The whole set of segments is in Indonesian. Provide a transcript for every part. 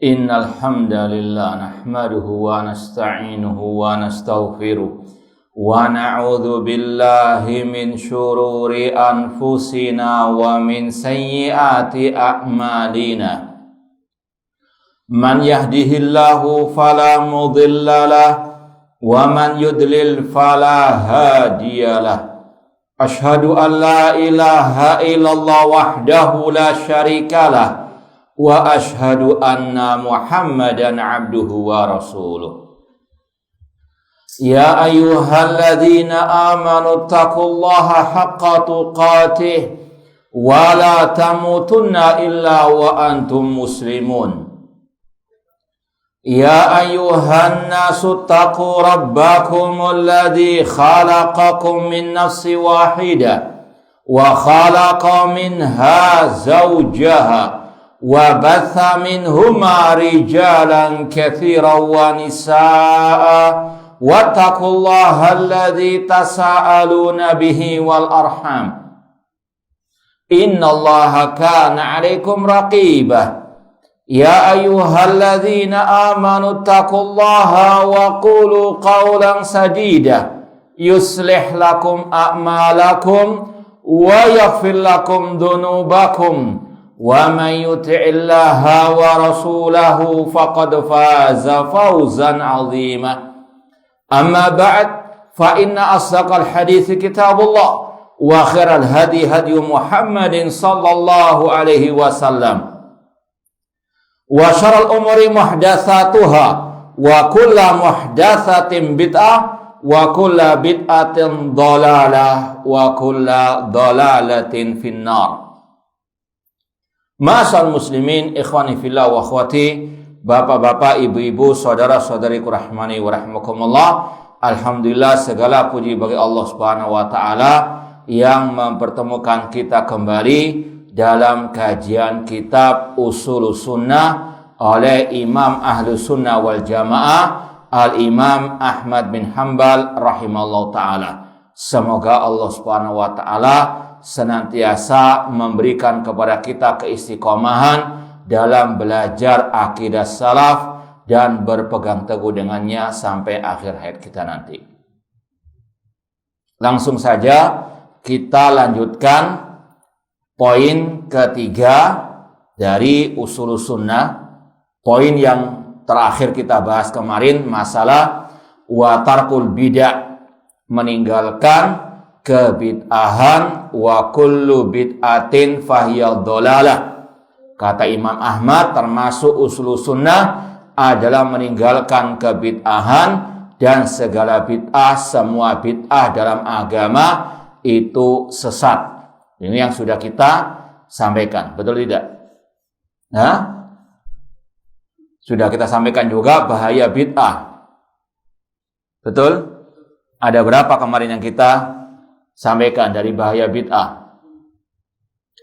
Innal hamdalillah nahmaduhu wa nasta'inuhu wa nastaghfiruh wa na'udzu billahi min syururi anfusina wa min sayyiati a'malina. Man yahdihillahu fala mudhillalah wa man yudlil fala hadiyalah. Ashhadu an la ilaha illallah wahdahu la syarikalah wa ashhadu anna Muhammadan abduhu wa rasuluh. Ya ayyuhalladzina amanu taqullaha haqqa tuqatih wa la tamutunna illa wa antum muslimun. Ya ayyuhan nasu taqu rabbakumul ladzi khalaqakum min nafsin wahidah wa khalaqa minha zawjaha wa batha minhuma rijalan katsiran wa nisaa wattaqullaha alladzi tasaaluna bihi wal arham innallaha kana 'alaikum raqibah. Ya ayyuhalladzina amanu taqullaha wa qulu qawlan sadida yuslih lakum a'malakum wa yaghfir lakum dhunubakum wa man yuti'illaha wa rasulahu faqad faza fawzan 'azima. Amma ba'd, fa inna asdaqal hadithi kitabullah wa khairal hadi hadi Muhammadin sallallahu alaihi wasallam wa syarrul umuri muhdatsatuha wa kullu muhdatsatin bid'ah wa kullu bid'atin dhalalah wa kullu dhalalatin finnar. Ma'asal muslimin, ikhwani fillah wa akhwati, bapak-bapak, ibu-ibu, saudara-saudariku rahmani wa rahmakumullah. Alhamdulillah, segala puji bagi Allah Subhanahu wa taala yang mempertemukan kita kembali dalam kajian kitab Ushulus Sunnah oleh Imam Ahlus Sunnah wal Jamaah Al-Imam Ahmad bin Hanbal rahimallahu taala. Semoga Allah Subhanahu wa taala senantiasa memberikan kepada kita keistiqomahan dalam belajar akidah salaf dan berpegang teguh dengannya sampai akhir hayat kita nanti. Langsung saja kita lanjutkan poin ketiga dari Ushulus Sunnah. Poin yang terakhir kita bahas kemarin masalah wa tarkul bid'ah, meninggalkan kebid'ahan, wa kullu bid'atin fahiyad dhalalah. Kata Imam Ahmad, termasuk Ushulus Sunnah adalah meninggalkan kebid'ahan, dan segala bid'ah, semua bid'ah dalam agama itu sesat. Ini yang sudah kita sampaikan, betul tidak? Nah, sudah kita sampaikan juga bahaya bid'ah. Betul? Ada berapa kemarin yang kita sampaikan dari bahaya bid'ah?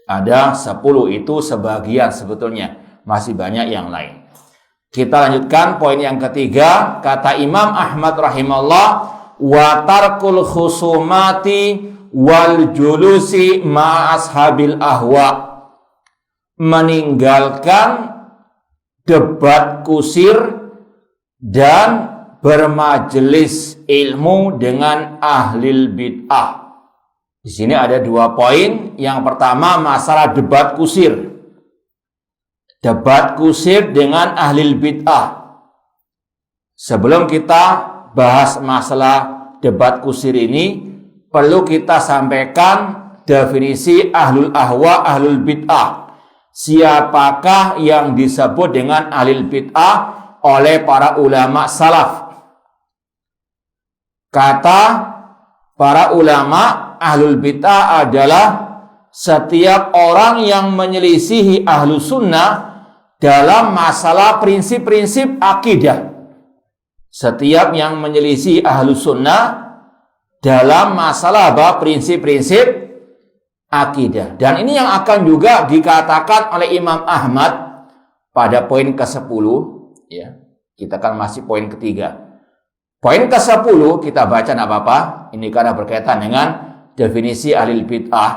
Ada 10, itu sebagian sebetulnya. Masih banyak yang lain. Kita lanjutkan poin yang ketiga. Kata Imam Ahmad rahimahullah, wa tarkul khusumati wal julusi ma ashabil ahwa, meninggalkan debat kusir dan bermajelis ilmu dengan ahlil bid'ah. Di sini ada 2 poin. Yang pertama masalah debat kusir. Debat kusir dengan ahlil bid'ah. Sebelum kita bahas masalah debat kusir ini, perlu kita sampaikan definisi ahlul ahwa, ahlul bid'ah. Siapakah yang disebut dengan ahlul bid'ah oleh para ulama salaf? Kata para ulama, ahlul bid'ah adalah setiap orang yang menyelisihi ahlus sunnah dalam masalah prinsip-prinsip akidah. Setiap yang menyelisihi ahlus sunnah dalam masalah prinsip-prinsip akidah. Dan ini yang akan juga dikatakan oleh Imam Ahmad pada poin ke-10, ya. Kita kan masih poin ketiga. Poin ke-10 kita baca enggak apa-apa. Ini karena berkaitan dengan definisi ahlul bid'ah.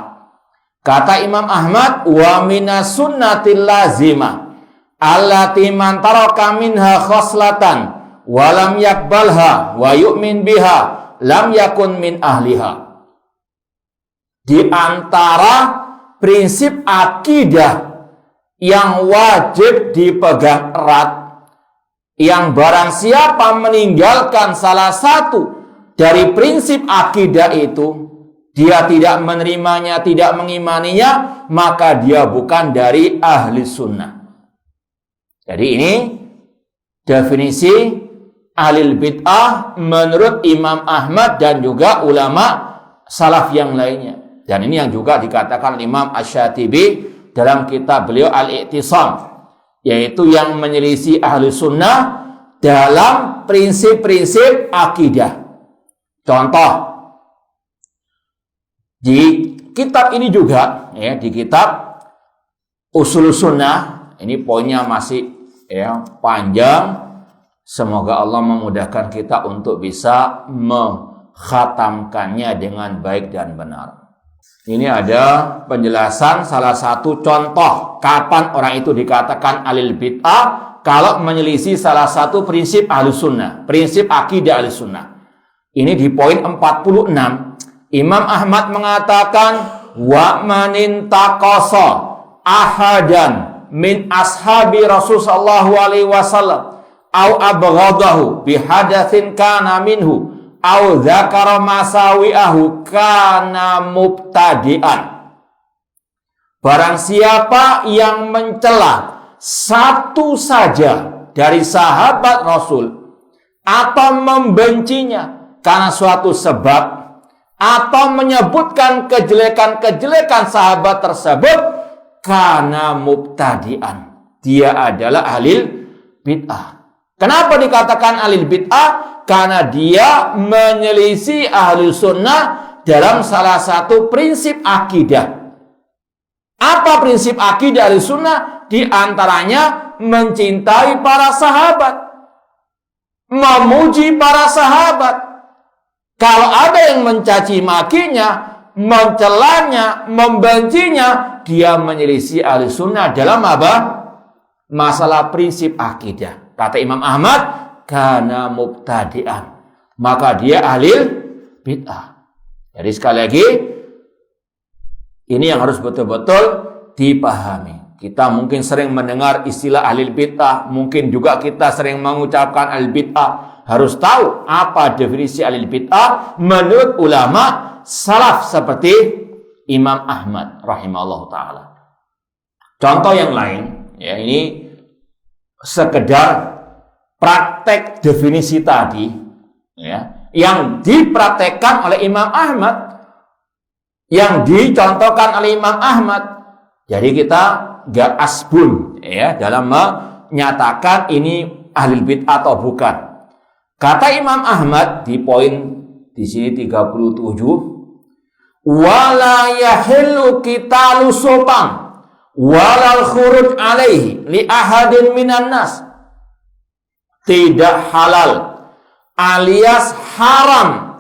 Kata Imam Ahmad, wa minas sunnatil lazimah allati man taraka minha khoslatan wa lam yakbalha wa yu'min biha lam yakun min ahliha. Di antara prinsip akidah yang wajib dipegang erat, yang barang siapa meninggalkan salah satu dari prinsip akidah itu, dia tidak menerimanya, tidak mengimaninya, maka dia bukan dari ahli sunnah. Jadi ini definisi ahli bid'ah menurut Imam Ahmad dan juga ulama salaf yang lainnya. Dan ini yang juga dikatakan Imam Asy-Syatibi dalam kitab beliau Al-I'tisam, yaitu yang menyelisih ahli sunnah dalam prinsip-prinsip akidah. Contoh, di kitab ini juga, ya, di kitab Ushul Sunnah, ini poinnya masih panjang. Semoga Allah memudahkan kita untuk bisa mengkhatamkannya dengan baik dan benar. Ini ada penjelasan salah satu contoh kapan orang itu dikatakan alil bid'ah kalau menyelisih salah satu prinsip ahli sunnah, prinsip akidah ahli sunnah. Ini di poin 46. Imam Ahmad mengatakan, wa manin taqasa ahadan min ashabi Rasul sallallahu alaihi wasallam au abghadahu bihadatsin kana minhu au dzakara masawi'ahu kana mubtadi'an. Barang siapa yang mencela satu saja dari sahabat Rasul atau membencinya karena suatu sebab, atau menyebutkan kejelekan-kejelekan sahabat tersebut, karena mubtadi'an, dia adalah ahli bid'ah. Kenapa dikatakan ahli bid'ah? Karena dia menyelisih ahli sunnah dalam salah satu prinsip akidah. Apa prinsip akidah ahli sunnah? Di antaranya mencintai para sahabat, memuji para sahabat. Kalau ada yang mencaci makinya, mencelanya, membencinya, dia menyelisih ahli sunnah dalam apa? Masalah prinsip akidah. Kata Imam Ahmad, kana mubtadi'an, maka dia ahli bid'ah. Jadi sekali lagi, ini yang harus betul-betul dipahami. Kita mungkin sering mendengar istilah ahli bid'ah, mungkin juga kita sering mengucapkan ahli bid'ah. Harus tahu apa definisi ahli bid'ah menurut ulama salaf seperti Imam Ahmad rahimahullah ta'ala. Contoh yang lain, ya, ini sekedar praktek definisi tadi, ya, yang dipraktekkan oleh Imam Ahmad, yang dicontohkan oleh Imam Ahmad. Jadi kita gak asbun, ya, dalam menyatakan ini ahli bid'ah atau bukan. Kata Imam Ahmad di poin di sini 37, wala yahillu qitalu sultan walal khuruj alaihi li ahadin minan nas. Tidak halal alias haram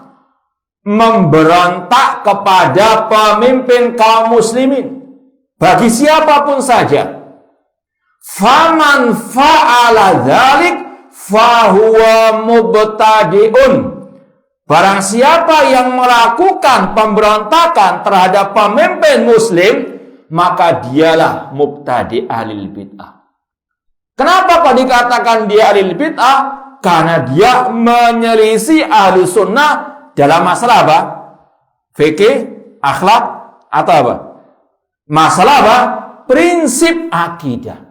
memberontak kepada pemimpin kaum muslimin bagi siapapun saja. Faman fa'ala dzalik fahuwa mubtadi'un. Barang siapa yang melakukan pemberontakan terhadap pemimpin muslim, maka dialah mubtadi' ahlil bid'ah. Kenapa kok dikatakan dia ahlil bid'ah? Karena dia menyelisih ahli sunnah dalam masalah apa? Fikih, akhlak, atau apa? Masalah apa? Prinsip akidah.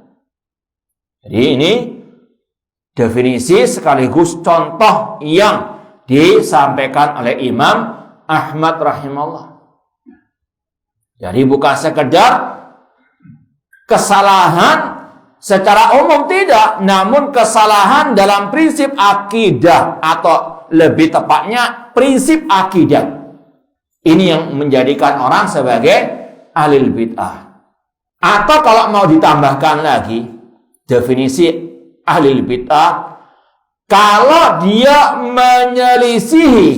Jadi ini definisi sekaligus contoh yang disampaikan oleh Imam Ahmad rahimahullah. Jadi bukan sekedar kesalahan secara umum, tidak, namun kesalahan dalam prinsip akidah, atau lebih tepatnya prinsip akidah. Ini yang menjadikan orang sebagai ahli bid'ah. Atau kalau mau ditambahkan lagi definisi ahli bid'ah, kalau dia menyelisihi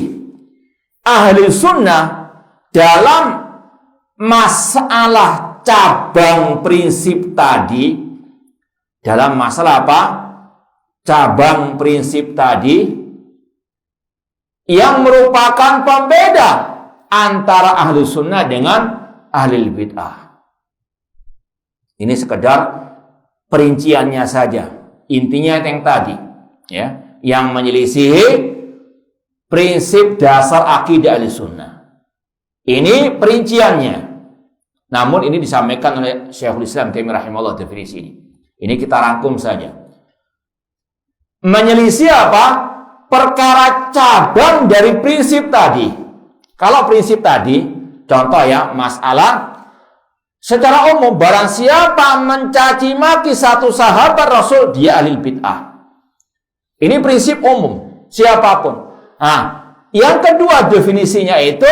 ahli sunnah dalam masalah cabang prinsip tadi, dalam masalah apa? Cabang prinsip tadi yang merupakan pembeda antara ahli sunnah dengan ahli bid'ah. Ini sekedar perinciannya saja. Intinya yang tadi, ya, yang menyelisihi prinsip dasar akidah ahli sunnah. Ini perinciannya. Namun ini disampaikan oleh Syekhul Islam Taimiyah rahimahullah definisi ini. Ini kita rangkum saja. Menyelisih apa? Perkara cabang dari prinsip tadi. Kalau prinsip tadi, contoh ya, masalah secara umum barang siapa mencaci maki satu sahabat Rasul, dia ahli bid'ah. Ini prinsip umum, siapapun. Nah, yang kedua definisinya itu,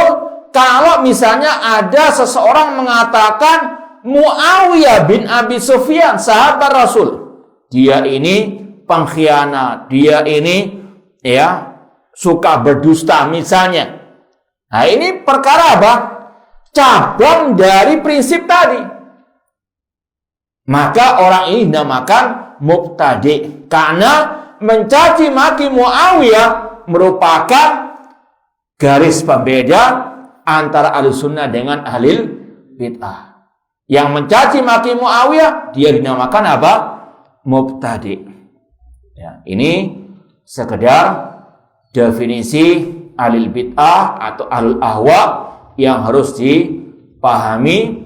kalau misalnya ada seseorang mengatakan Muawiyah bin Abi Sufyan, sahabat Rasul, dia ini pengkhianat, dia ini ya suka berdusta misalnya. Nah, ini perkara apa? Cabang dari prinsip tadi. Maka orang ini dinamakan mubtadi, karena mencaci maki Muawiyah merupakan garis pembeda antara ahli sunnah dengan ahli bid'ah. Yang mencaci maki Muawiyah, dia dinamakan apa? Mubtadi. Ya, ini sekedar definisi ahli bid'ah atau ahlul ahwa yang harus dipahami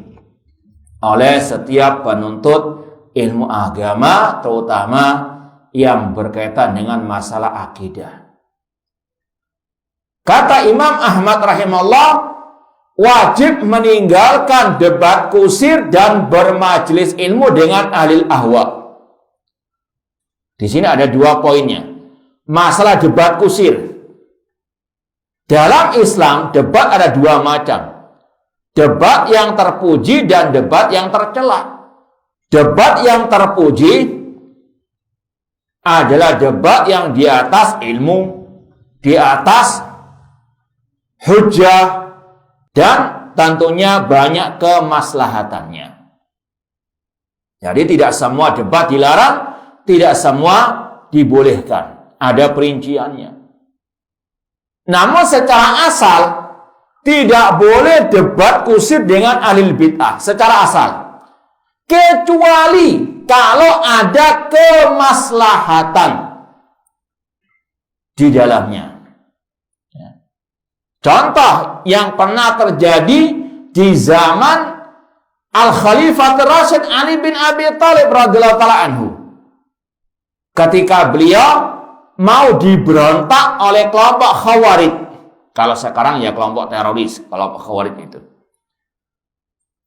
oleh setiap penuntut ilmu agama, terutama yang berkaitan dengan masalah akidah. Kata Imam Ahmad rahimahullah, wajib meninggalkan debat kusir dan bermajelis ilmu dengan ahli ahwa. Di sini ada dua poinnya. Masalah debat kusir. Dalam Islam, debat ada dua macam. Debat yang terpuji dan debat yang tercela. Debat yang terpuji adalah debat yang di atas ilmu, di atas hujjah, dan tentunya banyak kemaslahatannya. Jadi tidak semua debat dilarang, tidak semua dibolehkan. Ada perinciannya. Namun secara asal tidak boleh debat kusir dengan ahli bid'ah secara asal. Kecuali kalau ada kemaslahatan di dalamnya. Contoh yang pernah terjadi di zaman Al-Khalifah Rasyid Ali bin Abi Thalib radhiyallahu ta'ala anhu. Ketika beliau mau diberontak oleh kelompok Khawarij. Kalau sekarang ya kelompok teroris, kelompok Khawarij itu.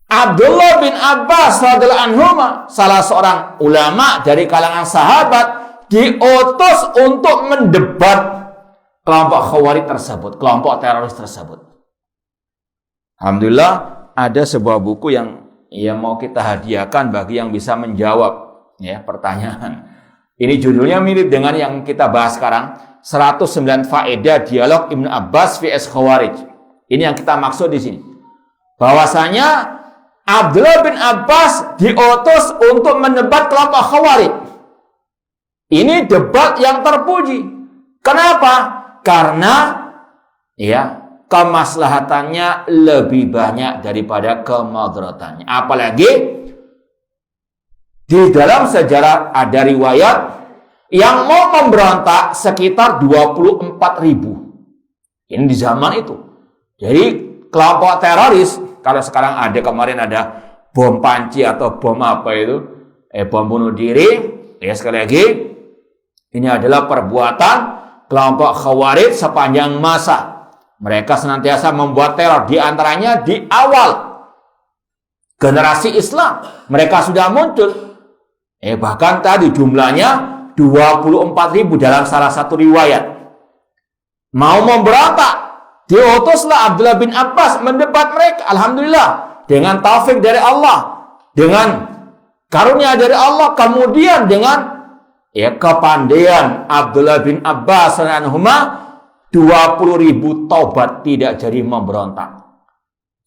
Abdullah bin Abbas radhiyallahu anhu, salah seorang ulama dari kalangan sahabat, diutus untuk mendebat kelompok Khawarij tersebut, kelompok teroris tersebut. Alhamdulillah ada sebuah buku yang mau kita hadiahkan bagi yang bisa menjawab ya pertanyaan. Ini judulnya mirip dengan yang kita bahas sekarang, 109 faedah dialog Ibnu Abbas vs Khawarij. Ini yang kita maksud di sini. Bahwasanya Abdullah bin Abbas diutus untuk mendebat kelompok Khawarij. Ini debat yang terpuji. Kenapa? Karena ya kemaslahatannya lebih banyak daripada kemadaratannya. Apalagi di dalam sejarah ada riwayat yang mau memberontak sekitar 24.000. Ini di zaman itu. Jadi kelompok teroris, kalau sekarang ada, kemarin ada bom panci atau bom apa itu, bom bunuh diri. Ya sekali lagi, ini adalah perbuatan kelompok Khawarij sepanjang masa. Mereka senantiasa membuat teror, di antaranya di awal generasi Islam. Mereka sudah muncul. Bahkan tadi jumlahnya 24.000 dalam salah satu riwayat. Mau memberontak, diutuslah Abdullah bin Abbas mendebat mereka. Alhamdulillah, dengan taufik dari Allah, dengan karunia dari Allah, kemudian dengan kepandaian Abdullah bin Abbas anhuma, 20.000 taubat tidak jadi memberontak.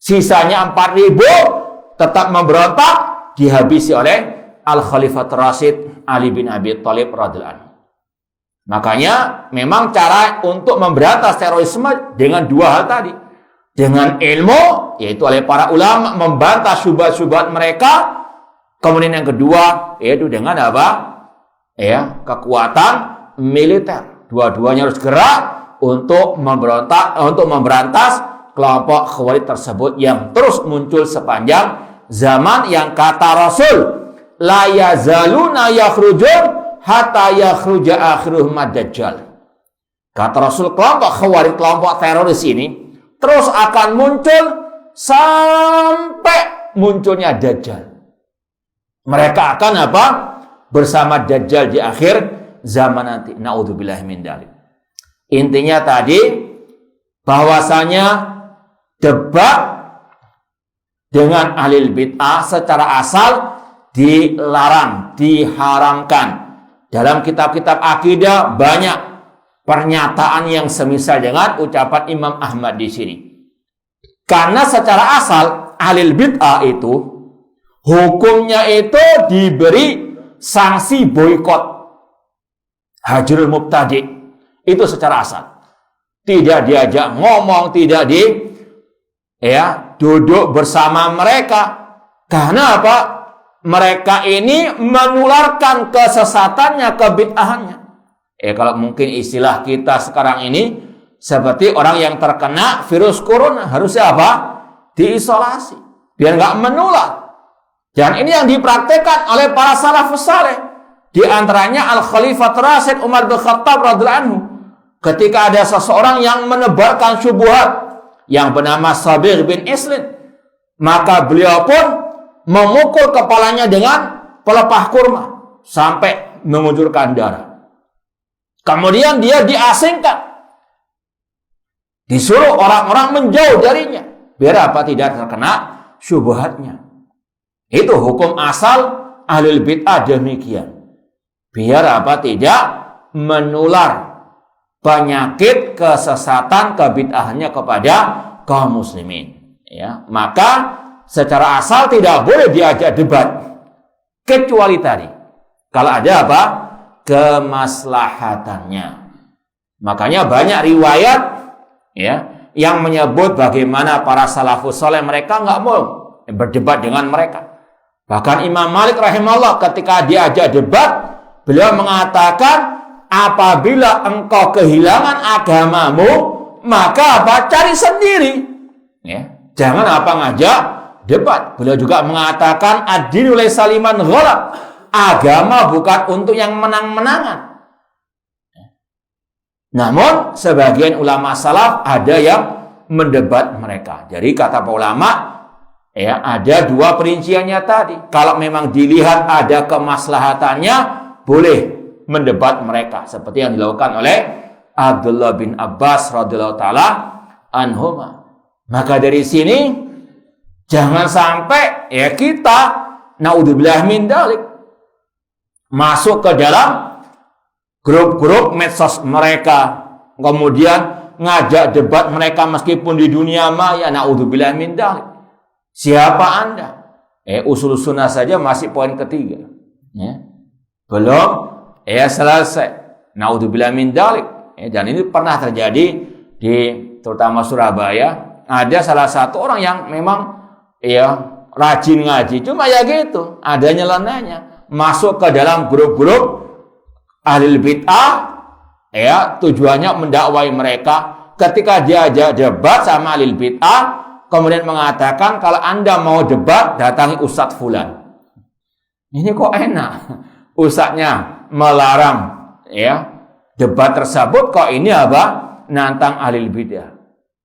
Sisanya 4.000 tetap memberontak, dihabisi oleh Al-Khalifatul Rasyid Ali bin Abi Thalib radhiyallahu anhu. Makanya memang cara untuk memberantas terorisme dengan dua hal tadi. Dengan ilmu, yaitu oleh para ulama membantah syubhat-syubhat mereka. Kemudian yang kedua, yaitu dengan apa? Ya, kekuatan militer. Dua-duanya harus gerak untuk memberantas kelompok Khawarij tersebut yang terus muncul sepanjang zaman, yang kata Rasul, la yazaluna yakhrujun hatta yakhruja akhiruhum ad-dajjal. Kata Rasul, kelompok Khawarij, kelompok teroris ini terus akan muncul sampai munculnya Dajjal. Mereka akan apa? Bersama Dajjal di akhir zaman nanti. Na'udzubillahi min dzalik. Intinya tadi bahwasanya debat dengan ahlul bid'ah secara asal dilarang, diharamkan. Dalam kitab-kitab akidah banyak pernyataan yang semisal dengan ucapan Imam Ahmad di sini. Karena secara asal ahlul bid'ah itu hukumnya itu diberi sanksi boikot, hajrul mubtadi'. Itu secara asal. Tidak diajak ngomong, tidak duduk bersama mereka. Karena apa? Mereka ini menularkan kesesatannya, kebid'ahannya. Kalau mungkin istilah kita sekarang ini seperti orang yang terkena virus corona, harusnya apa? Diisolasi biar nggak menular. Dan ini yang dipraktekkan oleh para salafus saleh. Di antaranya Al-Khalifatul Rasyid Umar bin Khattab radhiyallahu anhu. Ketika ada seseorang yang menebarkan syubhat yang bernama Sabir bin Islin, maka beliau pun memukul kepalanya dengan pelepah kurma sampai mengucurkan darah. Kemudian dia diasingkan, disuruh orang-orang menjauh darinya biar apa? Tidak terkena syubhatnya. Itu hukum asal ahlul bid'ah demikian. Biar apa? Tidak menular penyakit kesesatan kebid'ahannya kepada kaum muslimin. Ya, maka secara asal tidak boleh diajak debat, kecuali tadi kalau ada apa? Kemaslahatannya. Makanya banyak riwayat yang menyebut bagaimana para salafus saleh mereka nggak mau berdebat dengan mereka. Bahkan Imam Malik rahimahullah ketika diajak debat, beliau mengatakan, apabila engkau kehilangan agamamu, maka apa? Cari sendiri. Jangan apa ngajak debat. Beliau juga mengatakan, ad-dinu laysa liman ghalab. Agama bukan untuk yang menang-menangan. Namun sebagian ulama salaf ada yang mendebat mereka. Jadi kata para ulama, ada dua perinciannya tadi. Kalau memang dilihat ada kemaslahatannya, boleh mendebat mereka seperti yang dilakukan oleh Abdullah bin Abbas radhiyallahu taala anhuma. Maka dari sini jangan sampai kita naudzubillah min dzalik masuk ke dalam grup-grup medsos mereka, kemudian ngajak debat mereka meskipun di dunia maya. Naudzubillah min dzalik. Siapa Anda? Usul sunnah saja masih poin ketiga. Belum selesai. Naudzubillah min dzalik. Dan ini pernah terjadi di terutama Surabaya. Ada salah satu orang yang memang rajin ngaji, cuma gitu, ada nyelenehnya masuk ke dalam grup-grup ahlul bid'ah, tujuannya mendakwai mereka. Ketika diajak debat sama ahlul bid'ah, kemudian mengatakan, kalau Anda mau debat, datangi Ustadz Fulan. Ini kok enak, Ustadznya melarang debat tersebut, kok ini apa? Nantang ahlul bid'ah.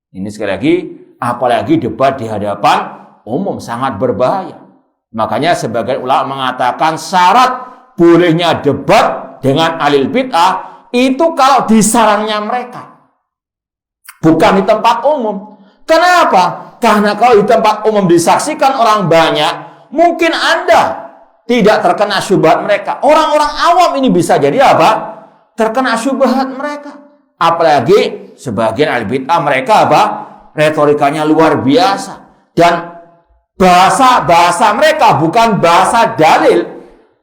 Ini sekali lagi, apalagi debat di hadapan umum, sangat berbahaya. Makanya sebagian ulama mengatakan syarat bolehnya debat dengan ahlul bid'ah itu kalau di sarangnya mereka, bukan di tempat umum. Kenapa? Karena kalau di tempat umum disaksikan orang banyak, mungkin Anda tidak terkena syubhat mereka. Orang-orang awam ini bisa jadi apa? Terkena syubhat mereka. Apalagi sebagian ahlul bid'ah mereka apa? Retorikanya luar biasa. Dan bahasa mereka bukan bahasa dalil.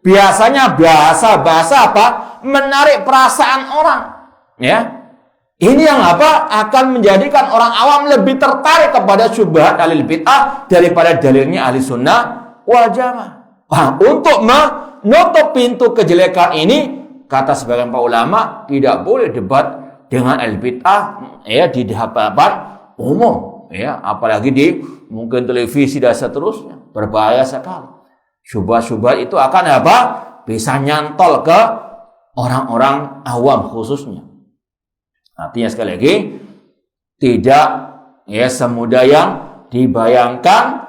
Biasanya bahasa apa? Menarik perasaan orang. Ya. Ini yang apa? Akan menjadikan orang awam lebih tertarik kepada syubhat ahli bid'ah daripada dalilnya ahli sunnah wal jamaah. Untuk menutup pintu kejelekan ini, kata sebagian para ulama, tidak boleh debat dengan ahli bid'ah ya di hadapan umum, ya, apalagi di mungkin televisi dan seterusnya. Berbahaya sekali. Syubhat-syubhat itu akan apa? Bisa nyantol ke orang-orang awam khususnya. Artinya sekali lagi, tidak ya semudah yang dibayangkan,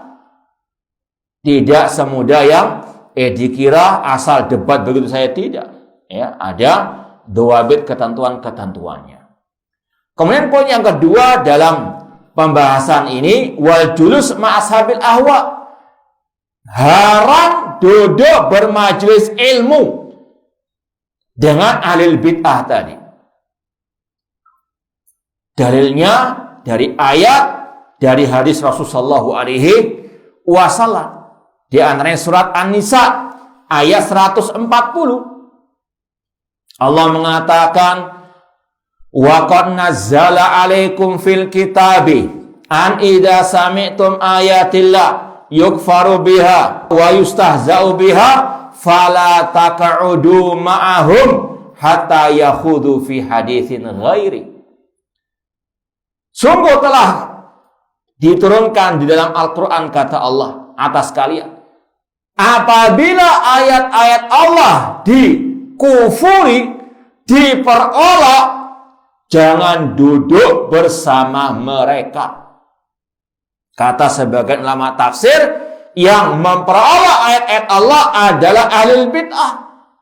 tidak semudah yang dikira asal debat begitu saja, tidak. Ya, ada dawabit ketentuan-ketentuannya. Kemudian poin yang kedua dalam pembahasan ini, wal julus ma'ashabil ahwa. Haram duduk bermajelis ilmu dengan ahli bid'ah tadi. Dalilnya dari ayat, dari hadis Rasulullah SAW. Di antaranya surat An-Nisa ayat 140. Allah mengatakan, wa qad nazzala 'alaikum fil kitabi an idza sami'tum ayatillah yukfaru biha wa yustahza'u biha fala taq'udu ma'ahum hatta yakhudu fi haditsin ghairi. Sungguh telah diturunkan di dalam Al-Quran kata Allah atas kalian, apabila ayat-ayat Allah dikufuri, diperolok, jangan duduk bersama mereka. Kata sebagian ulama tafsir, yang memperolok ayat-ayat Allah adalah ahli bid'ah,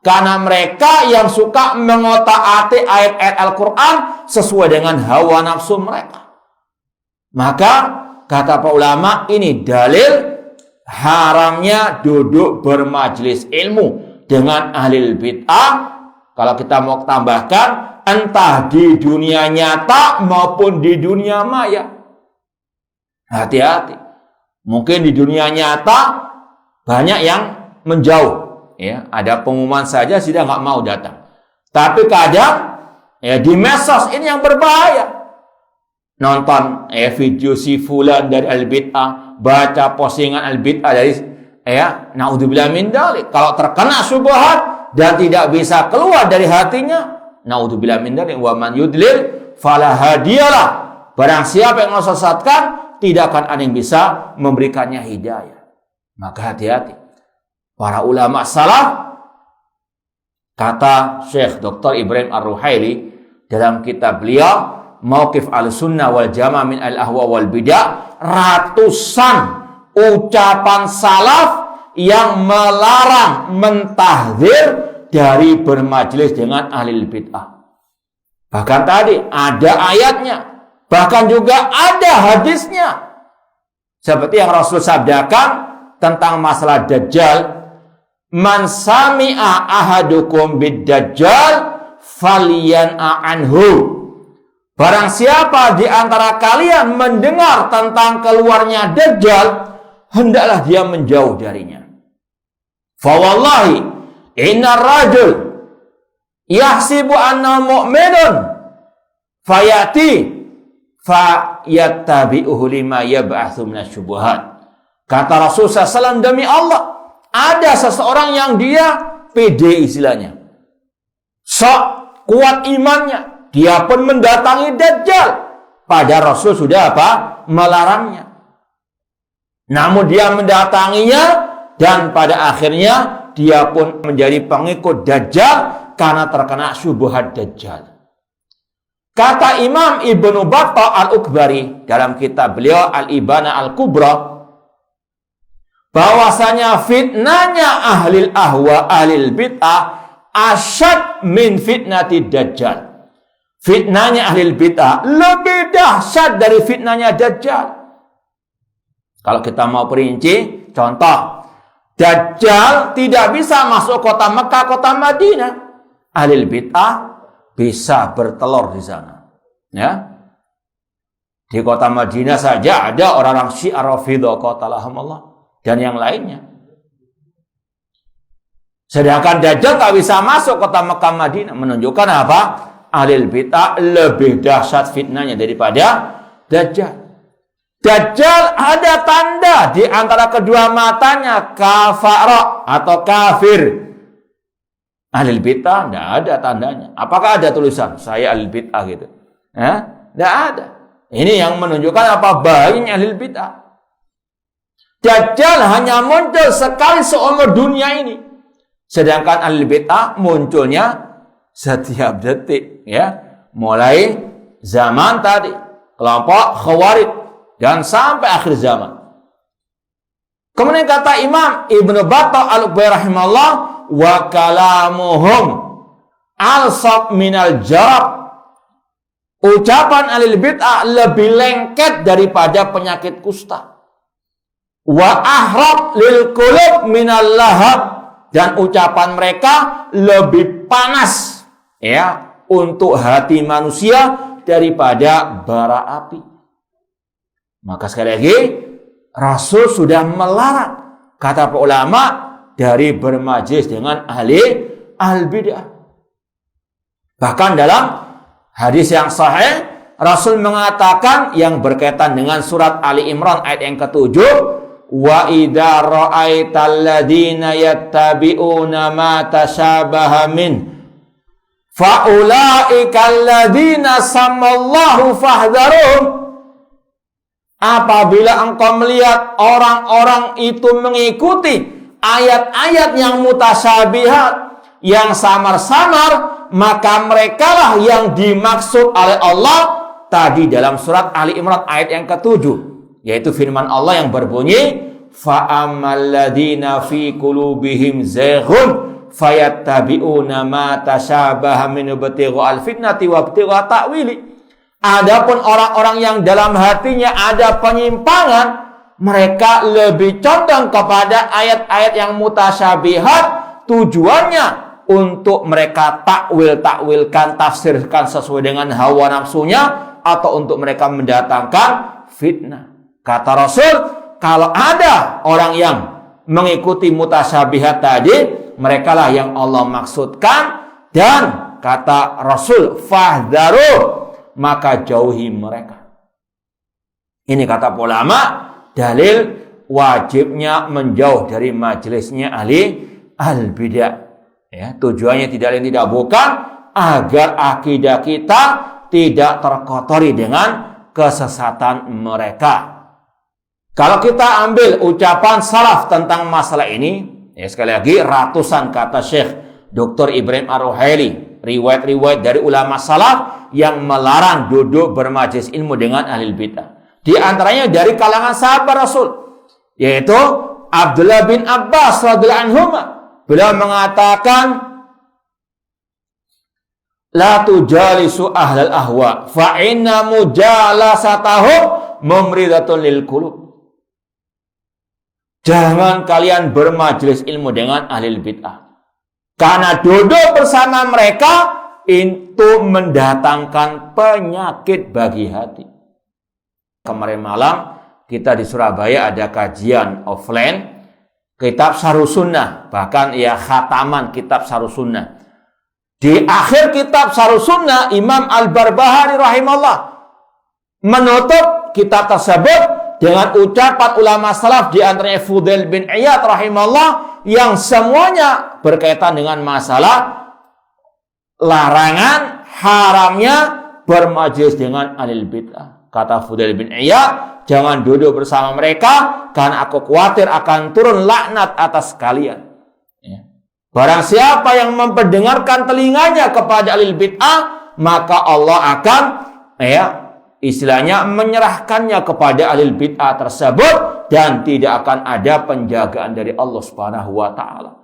karena mereka yang suka mengotak-atik ayat-ayat Al-Quran sesuai dengan hawa nafsu mereka. Maka kata para ulama, ini dalil haramnya duduk bermajelis ilmu dengan ahli bid'ah. Kalau kita mau tambahkan, entah di dunia nyata maupun di dunia maya. Hati-hati. Mungkin di dunia nyata banyak yang menjauh. Ya, ada pengumuman saja sudah nggak mau datang. Tapi kadang ya di medsos ini yang berbahaya. Nonton video si fulan dari al-bid'ah, baca postingan al-bid'ah dari naudzubillah min dzalik. Kalau terkena syubhat dan tidak bisa keluar dari hatinya, naudzubillah min dzalik, wa man yudlil fala hadiyalah. Barang siapa yang mensesatkan, tidak akan ada yang bisa memberikannya hidayah. Maka hati-hati. Para ulama salaf, kata Syekh Dr. Ibrahim Ar-Ruhaili dalam kitab beliau Mauqif al-Sunnah wal Jamaah min al-Ahwa wal Bid'ah, ratusan ucapan salaf yang melarang, mentahdzir dari bermajelis dengan ahli bid'ah. Bahkan tadi ada ayatnya, bahkan juga ada hadisnya. Seperti yang Rasul sabdakan tentang masalah Dajjal, man sami'a ahadukum bid-Dajjal falyan'a anhu. Barang siapa di antara kalian mendengar tentang keluarnya Dajjal, hendaklah dia menjauh darinya. Fa wallahi innar rajul yahsibu anna mu'minun fayati fayattabi'uhu lima yab'atsu minasyubuhat. Kata Rasulullah SAW, demi Allah, ada seseorang yang dia pede istilahnya, sok kuat imannya, dia pun mendatangi Dajjal. Pada Rasul sudah apa? Melarangnya. Namun dia mendatanginya dan pada akhirnya dia pun menjadi pengikut Dajjal karena terkena syubhat Dajjal. Kata Imam Ibnu Battah Al-Ukbari dalam kitab beliau Al-Ibana Al-Kubra, bahwasanya fitnahnya ahlil ahwa, ahlil bid'ah asyad min fitnati Dajjal. Fitnahnya ahli bid'ah lebih dahsyat dari fitnahnya Dajjal. Kalau kita mau perinci, contoh, Dajjal tidak bisa masuk kota Mekah, kota Madinah. Ahli bid'ah bisa bertelur di sana. Ya. Di kota Madinah saja ada orang-orang Syiah Rafidhah qatalahumullah dan yang lainnya. Sedangkan Dajjal tak bisa masuk kota Mekah Madinah, menunjukkan apa? Ahlul bid'ah lebih dahsyat fitnahnya daripada Dajjal. Dajjal ada tanda di antara kedua matanya, kafara atau kafir. Ahlul bid'ah tidak ada tandanya. Apakah ada tulisan saya ahlul bid'ah gitu? Tidak ada. Ini yang menunjukkan apa bahayanya ahlul bid'ah. Dajjal hanya muncul sekali seumur dunia ini. Sedangkan ahlul bid'ah munculnya setiap detik, ya. Mulai zaman tadi, kelompok Khawarij dan sampai akhir zaman. Kemudian kata Imam Ibnu Battah Al-Ubay rahimahullah, wa kalamuhum alsaq minal jarab. Ucapan ahlul bid'ah lebih lengket daripada penyakit kusta. Wa ahrab lil qulub minal lahab, dan ucapan mereka lebih panas ya untuk hati manusia daripada bara api. Maka sekali lagi Rasul sudah melarang, kata para ulama, dari bermajlis dengan ahli al-bid'ah. Bahkan dalam hadis yang sahih, Rasul mengatakan yang berkaitan dengan surat Ali Imran ayat yang ke-7, wa idza ra'aital ladzina yattabi'una ma tashabaha min fa ulaikal ladzina samallahu fahdharun. Apabila engkau melihat orang-orang itu mengikuti ayat-ayat yang mutasyabihat, yang samar-samar, maka merekalah yang dimaksud oleh Allah tadi dalam surat Ali Imran ayat yang ke-7, yaitu firman Allah yang berbunyi, fa'ammal ladzina fi qulubihim zayghun fayattabi'una ma tashabaha min ibtigha al-fitnati wa ibtigha ta'wili. Adapun orang-orang yang dalam hatinya ada penyimpangan, mereka lebih condong kepada ayat-ayat yang mutasyabihat, tujuannya untuk mereka takwilkan, tafsirkan sesuai dengan hawa nafsunya, atau untuk mereka mendatangkan fitnah. Kata Rasul, kalau ada orang yang mengikuti mutasyabihat tadi, merekalah yang Allah maksudkan, dan kata Rasul, fahdharu, maka jauhi mereka. Ini kata ulama, dalil wajibnya menjauh dari majelisnya ahli al-bid'ah. Ya, tujuannya tidak lain tidak bukan agar akidah kita tidak terkotori dengan kesesatan mereka. Kalau kita ambil ucapan salaf tentang masalah ini, ya sekali lagi ratusan kata Syekh Dr. Ibrahim Ar-Ruhaili, riwayat-riwayat dari ulama salaf yang melarang duduk bermajlis ilmu dengan ahli bid'ah. Di antaranya dari kalangan sahabat Rasul, yaitu Abdullah bin Abbas radhiyallahu anhu. Beliau mengatakan, la tujalisu ahlal ahwa fa inna mujalasatahum mumridatun lil qulub. Jangan kalian bermajlis ilmu dengan ahli bid'ah, karena duduk bersama mereka itu mendatangkan penyakit bagi hati. Kemarin malam kita di Surabaya ada kajian offline kitab Syarh Sunnah, bahkan ya khataman kitab Syarh Sunnah. Di akhir kitab Syarh Sunnah, Imam Al-Barbahari rahimahullah menutup kitab tersebut dengan ucapan ulama salaf, di antaranya Fudail bin Iyad rahimahullah, yang semuanya berkaitan dengan masalah larangan haramnya bermajlis dengan ahli bid'ah. Kata Fudail bin Iyad, jangan duduk bersama mereka karena aku khawatir akan turun laknat atas kalian. Ya. Barang siapa yang memperdengarkan telinganya kepada ahli bid'ah, maka Allah akan istilahnya menyerahkannya kepada ahli bid'ah tersebut, dan tidak akan ada penjagaan dari Allah Subhanahu wa taala.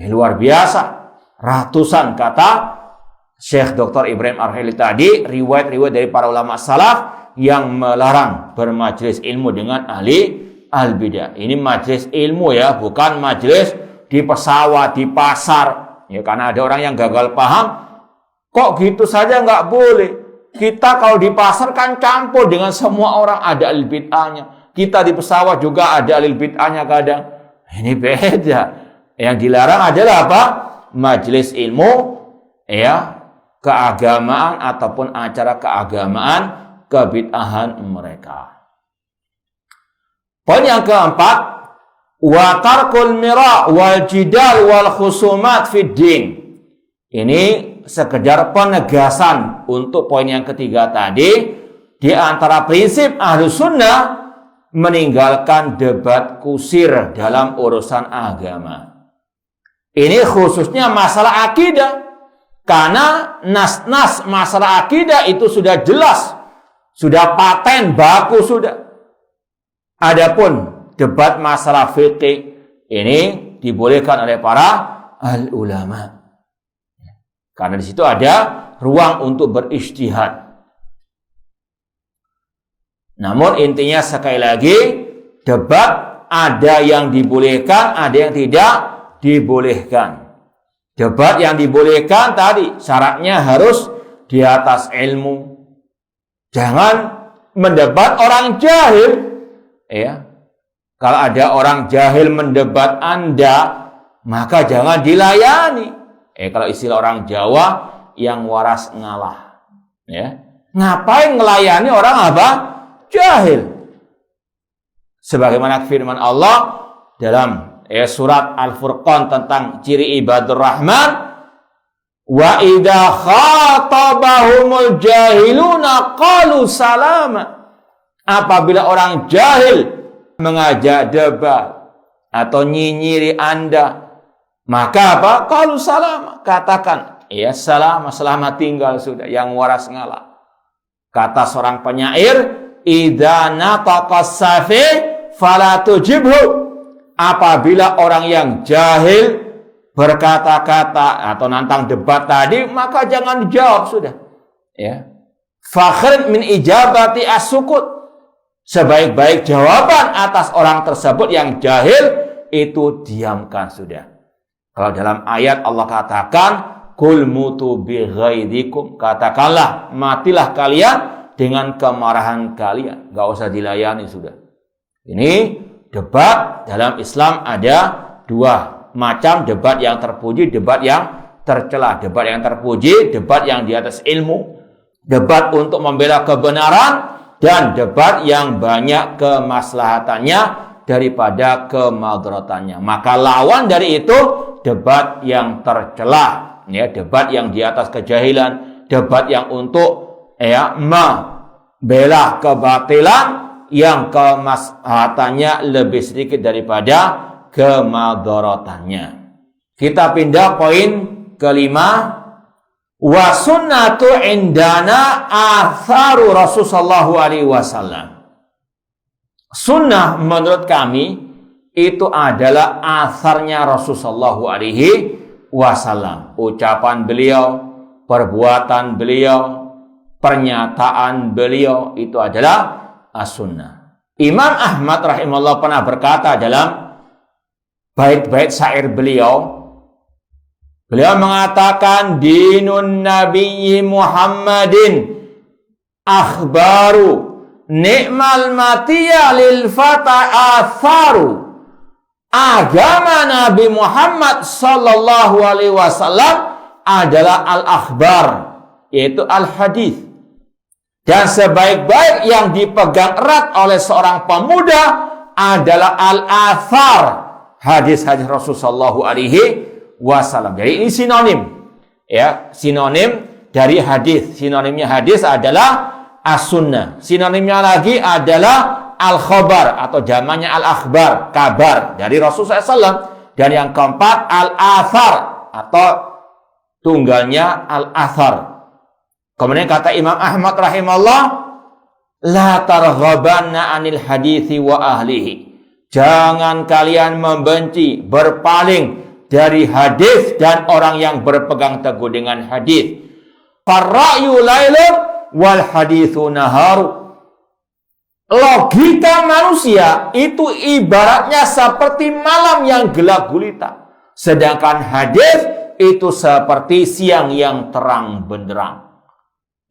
Luar biasa. Ratusan kata Syekh Dr. Ibrahim Ar-Ruhaili tadi, riwayat-riwayat dari para ulama salaf yang melarang bermajlis ilmu dengan ahli al-bid'ah. Ini majlis ilmu ya, bukan majlis di pesawat, di pasar. Ya, karena ada orang yang gagal paham, kok gitu saja nggak boleh. Kita kalau di pasar kan campur dengan semua orang, ada ahli bid'ahnya. Kita di pesawat juga ada ahli bid'ahnya kadang. Ini beda. Yang dilarang adalah apa? Majelis ilmu, ya, keagamaan ataupun acara keagamaan, kebid'ahan mereka. Poin yang keempat, wa tarkul mira' wal jidal wal khusumat fid din. Ini sekedar penegasan untuk poin yang ketiga tadi. Di antara prinsip Ahlus Sunnah meninggalkan debat kusir dalam urusan agama. Ini khususnya masalah akidah. Karena nas-nas masalah akidah itu sudah jelas, sudah paten, baku sudah. Adapun debat masalah fikih ini dibolehkan oleh para al-ulama. Karena di situ ada ruang untuk berijtihad. Namun intinya sekali lagi, debat ada yang dibolehkan, ada yang tidak dibolehkan. Debat yang dibolehkan tadi syaratnya harus di atas ilmu. Jangan mendebat orang jahil. Ya. Kalau ada orang jahil mendebat Anda, maka jangan dilayani. Kalau istilah orang Jawa, yang waras ngalah. Ya. Ngapain ngelayani orang apa? Jahil. Sebagaimana firman Allah dalam surat Al-Furqan tentang ciri ibadur Rahman, wa idza khatabahumul jahiluna qalu salama. Apabila orang jahil mengajak debat atau nyinyiri Anda, maka apa? Qalu salama, katakan ya salama, selamat tinggal sudah, yang waras ngalah. Kata seorang penyair, idza nataqa safi fala tujibhu. Apabila orang yang jahil berkata-kata atau nantang debat tadi, maka jangan dijawab sudah. Ya. Fakhr min ijabati as-sukut. Sebaik-baik jawaban atas orang tersebut yang jahil itu diamkan sudah. Kalau dalam ayat Allah katakan, kul mutu bi ghaidikum, katakanlah matilah kalian dengan kemarahan kalian. Gak usah dilayani sudah. Ini debat dalam Islam ada dua macam, debat yang terpuji, debat yang tercela. Debat yang terpuji, debat yang di atas ilmu, debat untuk membela kebenaran, dan debat yang banyak kemaslahatannya daripada kemadaratannya. Maka lawan dari itu debat yang tercela, ya, debat yang di atas kejahilan, debat yang untuk membela kebatilan yang kemaslahatannya lebih sedikit daripada kemadaratannya. Kita pindah poin kelima. Wa sunnatu indana atharu Rasulullah SAW. Sunnah menurut kami itu adalah atharnya Rasulullah SAW. Ucapan beliau, perbuatan beliau, pernyataan beliau, itu adalah as-sunnah. Imam Ahmad rahimahullah pernah berkata dalam bait-bait syair beliau, beliau mengatakan, dinun nabiyyi Muhammadin akhbaru ni'mal matiya lil fata atharu. Agama Nabi Muhammad sallallahu alaihi wasallam adalah al-akhbar, yaitu al-hadis. Dan sebaik-baik yang dipegang erat oleh seorang pemuda adalah al-athar, hadis-hadis Rasulullah sallallahu alaihi wasallam. Jadi ini sinonim, ya, sinonim dari hadis. Sinonimnya hadis adalah as-sunnah. Sinonimnya lagi adalah al-khabar atau jamannya al-akhbar, kabar dari Rasulullah SAW. Dan yang keempat al-athar atau tunggalnya al-athar. Kemudian kata Imam Ahmad rahimahullah, la targhabanna anil hadithi wa ahlihi. Jangan kalian membenci, berpaling dari hadis dan orang yang berpegang teguh dengan hadis. Farra'yu lailun wal haditsu naharu. Logika manusia itu ibaratnya seperti malam yang gelap gulita, sedangkan hadis itu seperti siang yang terang benderang.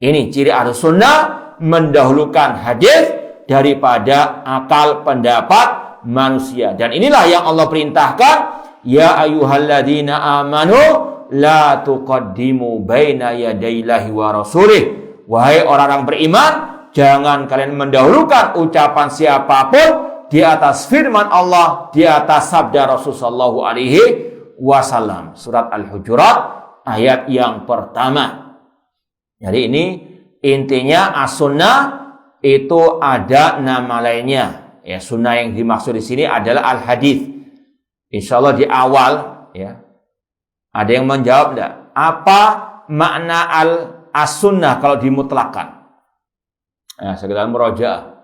Ini ciri Ahlus Sunnah, mendahulukan hadis daripada akal pendapat manusia. Dan inilah yang Allah perintahkan, ya ayyuhalladzina amanu la tuqaddimu baina yadayillahi wa rasulih. Wahai orang-orang beriman, jangan kalian mendahulukan ucapan siapapun di atas firman Allah, di atas sabda Rasulullah sallallahu alaihi wasallam. Surat Al-Hujurat ayat yang pertama. Jadi ini intinya as-sunnah itu ada nama lainnya. Ya, sunnah yang dimaksud di sini adalah al-hadis. Insyaallah di awal ya. Ada yang menjawab enggak? Apa makna as-sunnah kalau dimutlakan? Nah, sekedar murojaah.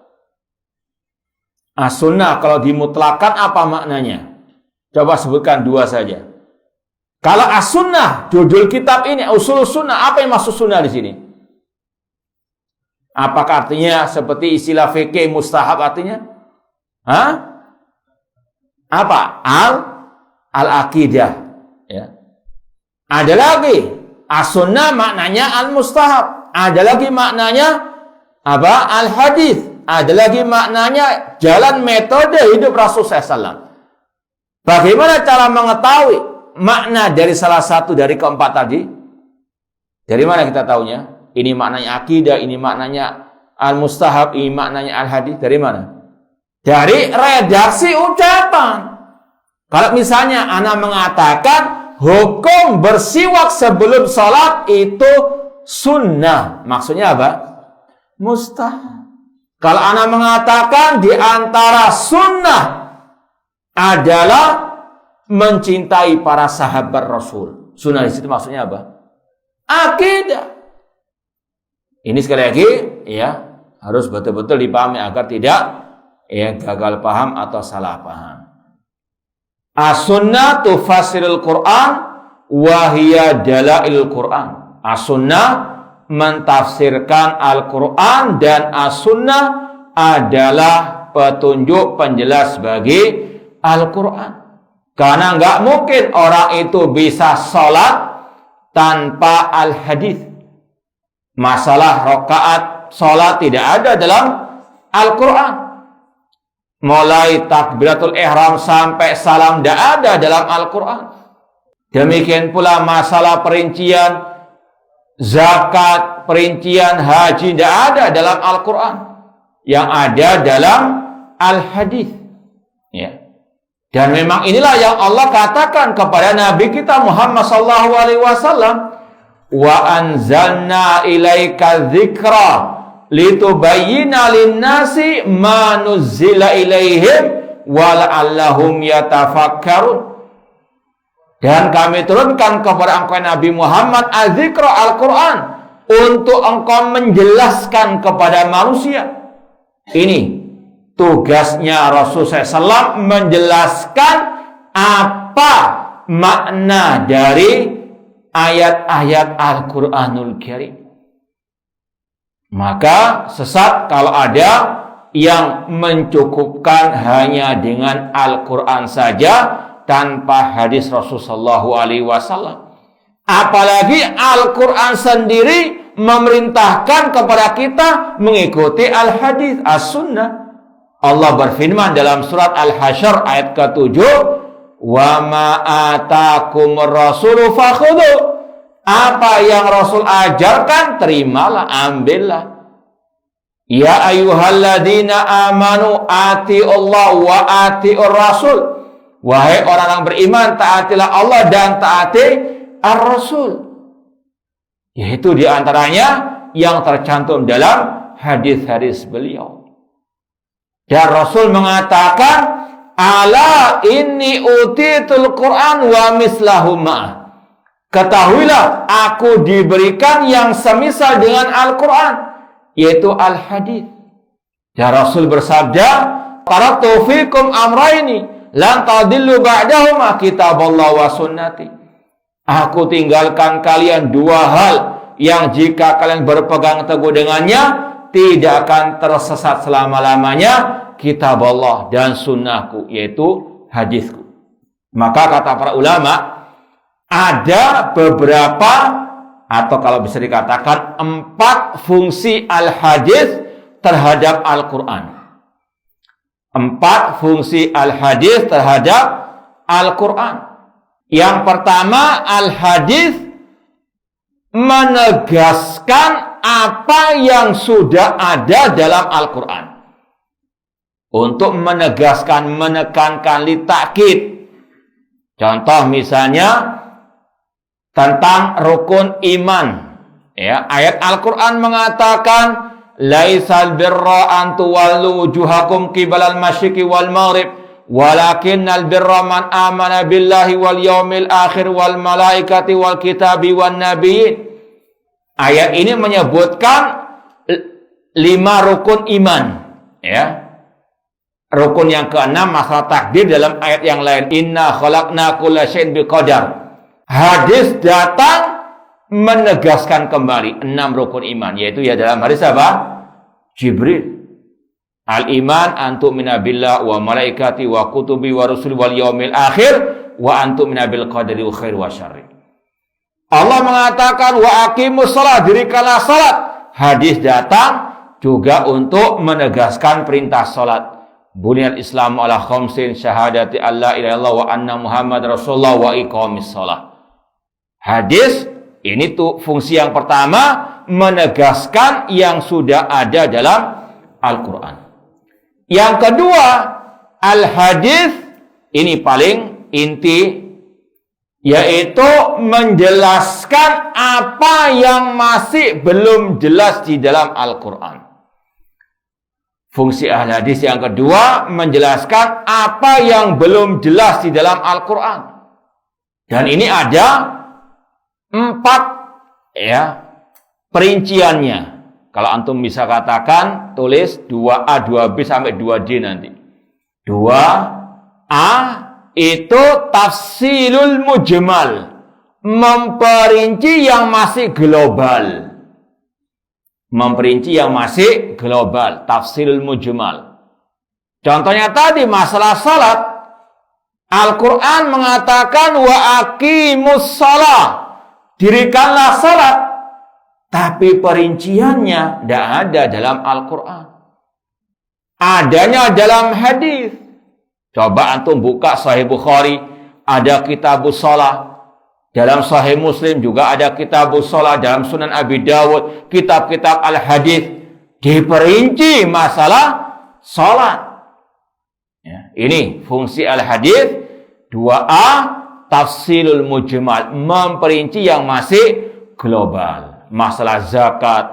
As-sunnah kalau dimutlakan apa maknanya? Coba sebutkan dua saja. Kalau as-sunnah, judul kitab ini usul sunnah, apa yang maksud sunnah di sini? Apakah artinya seperti istilah fikih mustahab artinya? Hah? Apa? Al-aqidah. Ya. Ada lagi as-sunnah maknanya al-mustahab. Ada lagi maknanya apa? Al-hadis. Ada lagi maknanya jalan metode hidup Rasulullah SAW. Bagaimana cara mengetahui makna dari salah satu dari keempat tadi? Dari mana kita tahunya? Ini maknanya akidah, ini maknanya al-mustahab, ini maknanya al-hadis. Dari mana? Dari redaksi ucapan. Kalau misalnya ana mengatakan hukum bersiwak sebelum sholat itu sunnah, maksudnya apa? Mustahab. Kalau ana mengatakan di antara sunnah adalah mencintai para sahabat Rasul. Sunnah di situ maksudnya apa? Akidah. Ini sekali lagi ya harus betul-betul dipahami agar tidak ya gagal paham atau salah paham. As-sunnah tufassirul Quran wa hiya dalailul Quran. As-sunnah mentafsirkan Al-Quran dan as-sunnah adalah petunjuk penjelas bagi Al-Quran. Karena nggak mungkin orang itu bisa sholat tanpa al-hadis. Masalah rakaat sholat tidak ada dalam Al-Quran. Mulai takbiratul ihram sampai salam tidak ada dalam Al-Quran. Demikian pula masalah perincian zakat, perincian haji tidak ada dalam Al-Quran. Yang ada dalam al-hadis. Ya. Dan memang inilah yang Allah katakan kepada Nabi kita Muhammad sallallahu alaihi wasallam, wa anzalna ilaika dzikra litubayyana lin-nasi ma nuzzila ilaihim wa la'allahum yatafakkarun. Dan kami turunkan kepada engkau Nabi Muhammad az-dzikra Al-Quran untuk engkau menjelaskan kepada manusia. Ini tugasnya Rasulullah SAW menjelaskan apa makna dari ayat-ayat Al-Quranul Karim. Maka sesat kalau ada yang mencukupkan hanya dengan Al-Quran saja tanpa hadis Rasulullah SAW. Apalagi Al-Quran sendiri memerintahkan kepada kita mengikuti al-hadis, as-sunnah. Allah berfirman dalam surat Al-Hasyr ayat ke-7, wa ma atakumur rasulu fakhudhu. Apa yang Rasul ajarkan terimalah, ambillah. Ya ayyuhalladzina amanu atiullah wa atiur rasul. Wahai orang yang beriman, taatilah Allah dan taati ar-rasul. Yaitu diantaranya yang tercantum dalam hadis-hadis beliau. Dan Rasul mengatakan, ala inni utitul Quran wa mislahu ma'ah. Ketahuilah, aku diberikan yang semisal dengan Al-Quran, yaitu al-hadis. Dan Rasul bersabda, taraktu fikum amraini lan tadillu ba'dahuma kitaballah wa sunnati. Aku tinggalkan kalian dua hal yang jika kalian berpegang teguh dengannya tidak akan tersesat selama-lamanya, kitab Allah dan sunnahku, yaitu hadisku. Maka kata para ulama, ada beberapa atau kalau bisa dikatakan 4 fungsi al-hadis terhadap Al-Quran. 4 fungsi al-hadis terhadap Al-Quran. Yang pertama, al-hadis menegaskan apa yang sudah ada dalam Al-Quran. Untuk menegaskan, menekankan, litakid. Contoh misalnya tentang rukun iman. Ya, ayat Al-Quran mengatakan, laisal birra an tuwallu wujuhakum qibalal masyriqi wal maghrib walakinnal birra man amana billahi wal yaumil akhir wal malaikati wal kitabi wan nabiyyin. Ayat ini menyebutkan 5 rukun iman, ya. Rukun yang ke-6 masalah takdir dalam ayat yang lain, inna khalaqna kulla syai'in biqadar. Hadis datang menegaskan kembali 6 rukun iman, yaitu ya dalam hadis apa? Jibril. Al-iman antu'mina billah wa malaikati wa kutubi wa rusuli wal yaumil akhir wa antu'mina bil qadari khair wa syarri. Allah mengatakan wa aqimus shalah, dirikanlah salat. Hadis datang juga untuk menegaskan perintah salat. Bunyal Islamu ala khamsin syahadati alla ilaha illallah wa anna Muhammad Rasulullah wa iqamis shalah. Hadis ini tuh fungsi yang pertama, menegaskan yang sudah ada dalam Al-Quran. Yang kedua, al-hadis ini paling inti, yaitu menjelaskan apa yang masih belum jelas di dalam Al-Quran. Fungsi al-hadis yang kedua, menjelaskan apa yang belum jelas di dalam Al-Quran. Dan ini ada 4 ya perinciannya. Kalau antum bisa katakan, tulis 2A, 2B sampai 2D nanti. 2A itu tafsilul mujmal, memperinci yang masih global. Memperinci yang masih global, tafsilul mujmal. Contohnya tadi masalah salat, Al-Quran mengatakan wa aqimus shalah, dirikanlah salat. Tapi perinciannya tidak ada dalam Al-Quran. Adanya dalam hadis. Coba antum buka Sahih Bukhari, ada kitabus shalah. Dalam Sahih Muslim juga ada kitabus shalah. Dalam Sunan Abi Dawud, kitab-kitab al-hadis diperinci masalah salat. Ya, ini fungsi al-hadis. 2A, tafsilul mujmal, memperinci yang masih global. Masalah zakat,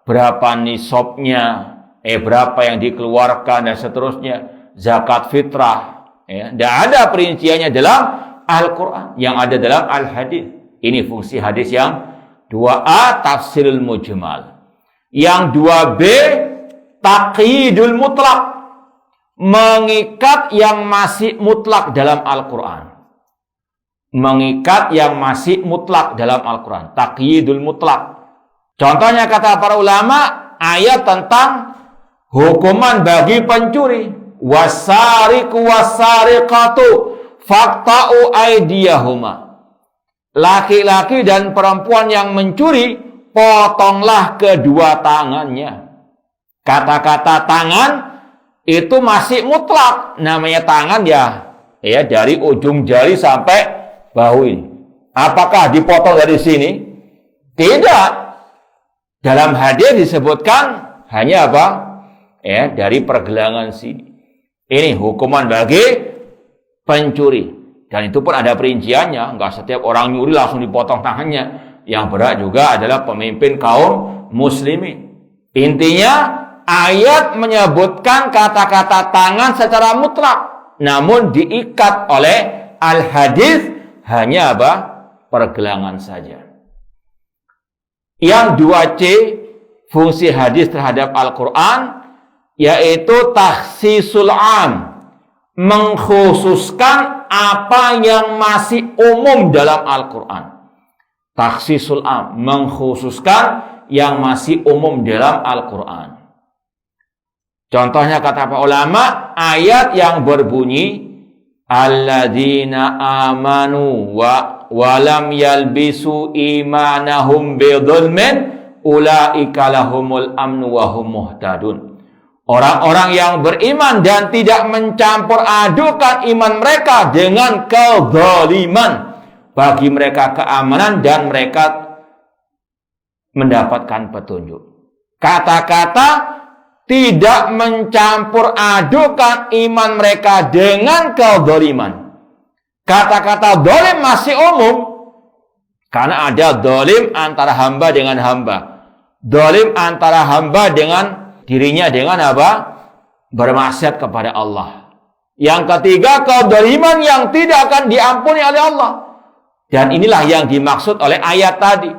berapa nisabnya, berapa yang dikeluarkan dan seterusnya, zakat fitrah, ya, tidak ada perinciannya dalam Al-Quran, yang ada dalam Al-Hadis. Ini fungsi hadis yang 2A, tafsirul mujmal. Yang 2B, taqyidul mutlak, mengikat yang masih mutlak dalam Al-Quran. Mengikat yang masih mutlak dalam Al-Quran, taqyidul mutlak. Contohnya kata para ulama, ayat tentang hukuman bagi pencuri. Wasariqu wasariqatu faqta'u aydiyahuma. Laki-laki dan perempuan yang mencuri, potonglah kedua tangannya. Kata-kata tangan itu masih mutlak. Namanya tangan ya dari ujung jari sampai bahu ini. Apakah dipotong dari sini? Tidak. Dalam hadis disebutkan hanya apa? Ya, dari pergelangan sini. Ini hukuman bagi pencuri. Dan itu pun ada perinciannya. Enggak setiap orang nyuri langsung dipotong tangannya. Yang berat juga adalah pemimpin kaum muslimin. Intinya, ayat menyebutkan kata-kata tangan secara mutlak. Namun diikat oleh al-hadis hanya apa? Pergelangan saja. Yang 2C, fungsi hadis terhadap Al-Quran, yaitu takhsisul am, mengkhususkan apa yang masih umum dalam Al-Quran. Takhsisul am, mengkhususkan yang masih umum dalam Al-Quran. Contohnya kata para ulama, ayat yang berbunyi alladzina amanu wa walam yalbisu imanahum bidzulmin ulaika lahumul amnu wa hum muhtadun. Orang-orang yang beriman dan tidak mencampur adukan iman mereka dengan kezaliman, bagi mereka keamanan dan mereka mendapatkan petunjuk. Kata-kata tidak mencampur adukan iman mereka dengan kezaliman. Kata-kata zalim masih umum, karena ada zalim antara hamba dengan hamba, zalim antara hamba dengan dirinya dengan apa? Bermaksiat kepada Allah. Yang ketiga, kezaliman yang tidak akan diampuni oleh Allah. Dan inilah yang dimaksud oleh ayat tadi.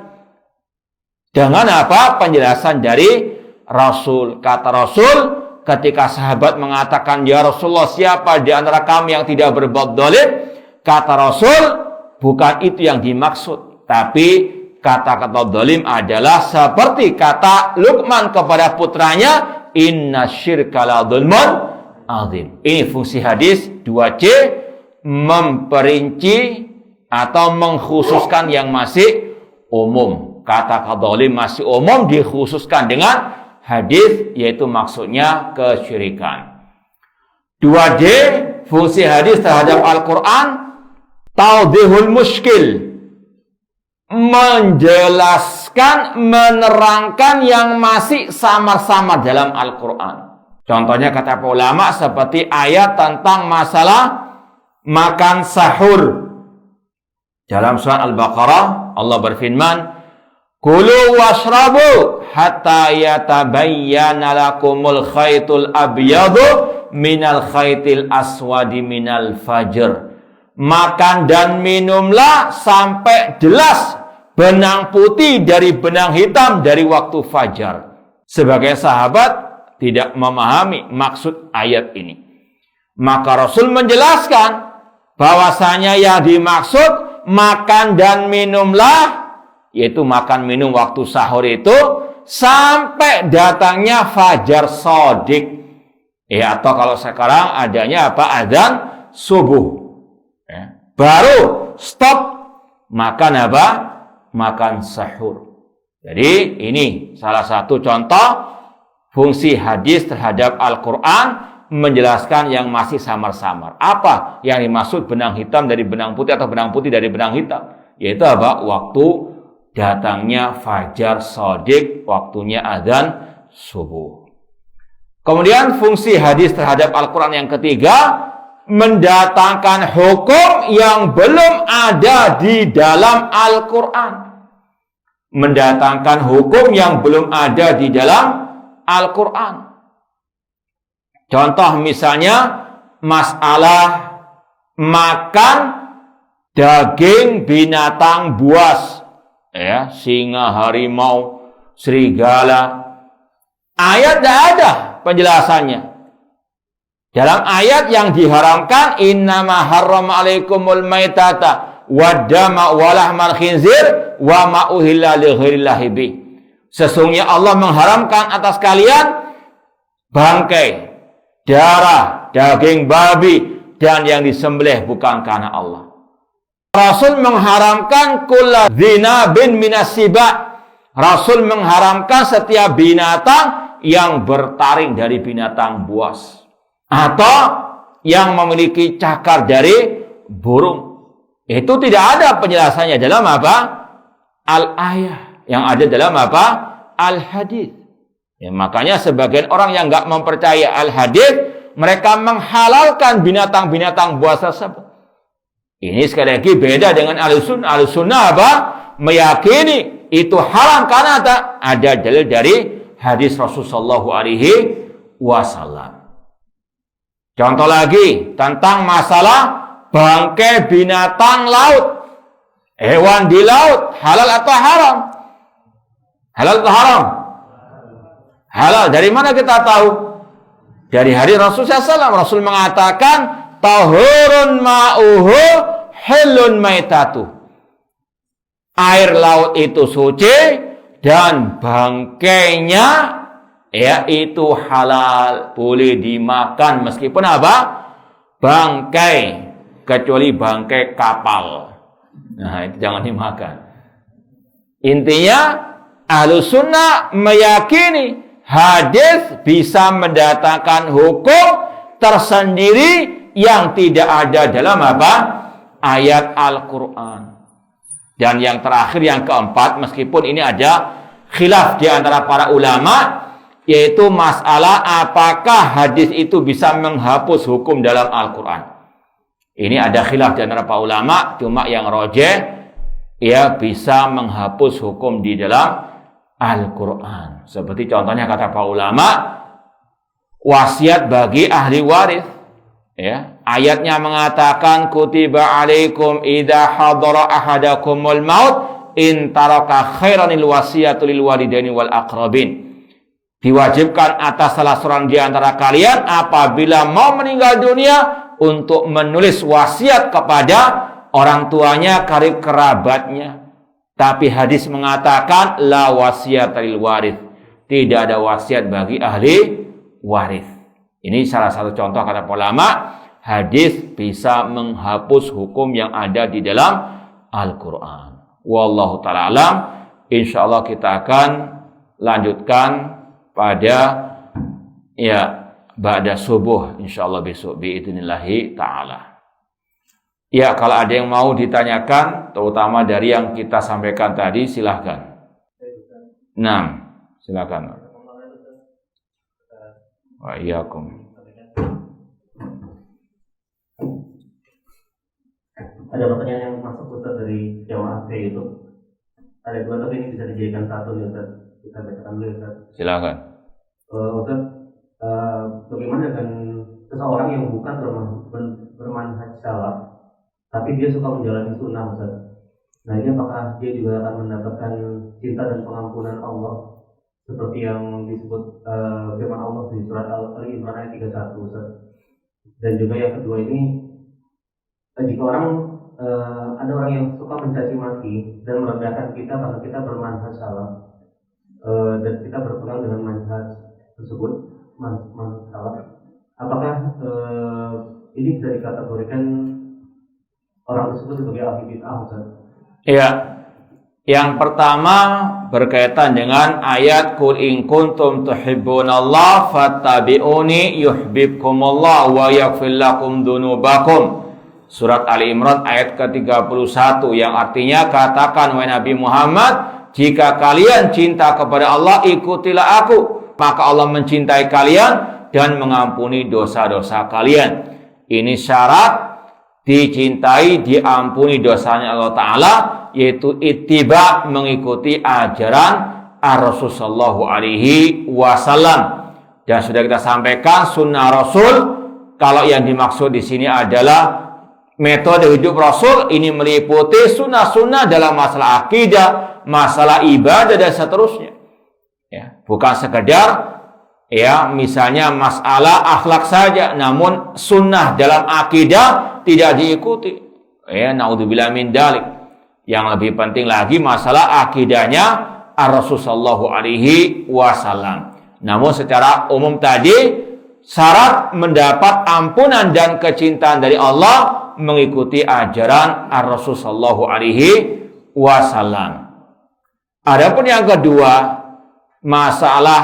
Dengan apa? Penjelasan dari Rasul. Kata Rasul, ketika sahabat mengatakan, ya Rasulullah, siapa di antara kami yang tidak berbuat zalim? Kata Rasul, bukan itu yang dimaksud. Tapi kata-kata zalim adalah seperti kata Luqman kepada putranya, inna syirka la dzulmun azim. Ini fungsi hadis 2C, memperinci atau mengkhususkan yang masih umum. Kata-kata zalim masih umum, dikhususkan dengan hadis, yaitu maksudnya kesyirikan. 2D, fungsi hadis terhadap Al-Quran, tawdihul muskil, menjelaskan, menerangkan yang masih samar-samar dalam Al-Quran. Contohnya kata ulama seperti ayat tentang masalah makan sahur. Dalam surah Al-Baqarah Allah berfirman, kulu washrabu hatta yatabayyana lakumul khaytul abyadu minal khaytil aswadi minal fajr. Makan dan minumlah sampai jelas benang putih dari benang hitam dari waktu fajar. Sebagai sahabat tidak memahami maksud ayat ini, maka Rasul menjelaskan bahwasanya yang dimaksud makan dan minumlah, yaitu makan minum waktu sahur itu sampai datangnya fajar shadiq. Atau kalau sekarang adanya apa? Adzan subuh. Baru stop makan apa? Makan sahur. Jadi ini salah satu contoh fungsi hadis terhadap Al-Quran, menjelaskan yang masih samar-samar. Apa yang dimaksud benang hitam dari benang putih atau benang putih dari benang hitam? Yaitu apa? Waktu datangnya fajar shadiq, waktunya adzan subuh. Kemudian fungsi hadis terhadap Al-Quran yang ketiga, mendatangkan hukum yang belum ada di dalam Al-Quran. Mendatangkan hukum yang belum ada di dalam Al-Quran. Contoh misalnya masalah makan daging binatang buas, singa, harimau, serigala. Ayat tidak ada penjelasannya. Dalam ayat yang diharamkan, innama harrama alaikumul maitata waddama walahmal khinzir wa ma uhilla li ghairillahi bih. Sesungguhnya Allah mengharamkan atas kalian bangkai, darah, daging babi, dan yang disembelih bukan karena Allah. Rasul mengharamkan kulla dzinabin minas siba. Rasul mengharamkan setiap binatang yang bertaring dari binatang buas, atau yang memiliki cakar dari burung. Itu tidak ada penjelasannya dalam apa? Al-ayah. Yang ada dalam apa? Al-hadis. Makanya sebagian orang yang nggak mempercaya al-hadis, mereka menghalalkan binatang-binatang buas tersebut. Ini sekali lagi beda dengan Ahlussunnah. Ahlussunnah apa? Meyakini itu haram karena ada dalil dari hadis Rasulullah SAW. Contoh lagi tentang masalah bangkai binatang laut, hewan di laut, halal atau haram? Halal atau haram? Halal. Dari mana kita tahu? Dari hadis Rasul SAW. Rasul mengatakan, tahurun ma'uhu hilun maitatu. Air laut itu suci dan bangkainya itu halal, boleh dimakan meskipun apa? Bangkai, kecuali bangkai kapal. Nah, itu jangan dimakan. Intinya Ahlus Sunnah meyakini hadis bisa mendatangkan hukum tersendiri yang tidak ada dalam apa? Ayat Al-Quran. Dan yang terakhir, yang keempat, meskipun ini ada khilaf di antara para ulama, yaitu masalah apakah hadis itu bisa menghapus hukum dalam Al-Quran. Ini ada khilaf di antara para ulama, cuma yang rajih ya bisa menghapus hukum di dalam Al-Quran. Seperti contohnya kata para ulama, wasiat bagi ahli waris. Ya, ayatnya mengatakan kutiba alaikum idza hadara ahadakumul maut in taraka khairanil wasiyatu lil walidaini wal aqrabin. Diwajibkan atas salah seorang di antara kalian apabila mau meninggal dunia untuk menulis wasiat kepada orang tuanya, karib kerabatnya. Tapi hadis mengatakan la wasiyata lil waris. Tidak ada wasiat bagi ahli waris. Ini salah satu contoh kata ulama, hadis bisa menghapus hukum yang ada di dalam Al-Quran. Wallahu ta'ala alam. Insyaallah kita akan lanjutkan pada ba'da subuh insyaallah besok biidznillah ta'ala. Ya, kalau ada yang mau ditanyakan terutama dari yang kita sampaikan tadi silahkan. Nah, silakan. Wa iyyakum. Ada pertanyaan yang masuk Ustaz dari jamaah P itu. Ada dua tapi ini bisa dijadikan satu nih Ustaz. Kita bacakan dulu Ustaz. Silakan. Ustaz, bagaimana dengan seseorang yang bukan bermanhaj salaf, tapi dia suka menjalani sunnah Ustaz? Nah ini apakah dia juga akan mendapatkan cinta dan pengampunan Allah seperti yang disebut firman Allah di surat Al-Imran ayat 31 Ustaz? Dan juga yang kedua ini, jika ada orang yang suka mencaci maki dan merendahkan kita karena kita bermanhaj salaf dan kita berpegang dengan manhaj tersebut, manhaj salaf, apakah ini bisa dikategorikan orang tersebut sebagai ahli bid'ah Ustaz? Iya. Yang pertama berkaitan dengan ayat Qul in kuntum tuhibbunallah fattabi'uni yuhibbukumullah wa yaghfir lakum dzunubakum. Surat Ali Imran ayat ke-31 yang artinya katakan wahai Nabi Muhammad, jika kalian cinta kepada Allah ikutilah aku, maka Allah mencintai kalian dan mengampuni dosa-dosa kalian. Ini syarat dicintai, diampuni dosanya Allah Ta'ala, yaitu ittiba, mengikuti ajaran Ar-Rasul sallallahu alaihi wasallam. Dan sudah kita sampaikan sunnah Rasul, kalau yang dimaksud di sini adalah metode hidup Rasul, ini meliputi sunnah-sunnah dalam masalah akidah, masalah ibadah dan seterusnya. Ya, bukan sekedar misalnya masalah akhlak saja, namun sunnah dalam akidah tidak diikuti. Naudzubillah min dzalik. Yang lebih penting lagi masalah akidahnya Ar-Rasul sallallahu alaihi wasallam. Namun secara umum tadi syarat mendapat ampunan dan kecintaan dari Allah mengikuti ajaran Ar-Rasul sallallahu alaihi wasallam. Adapun yang kedua, masalah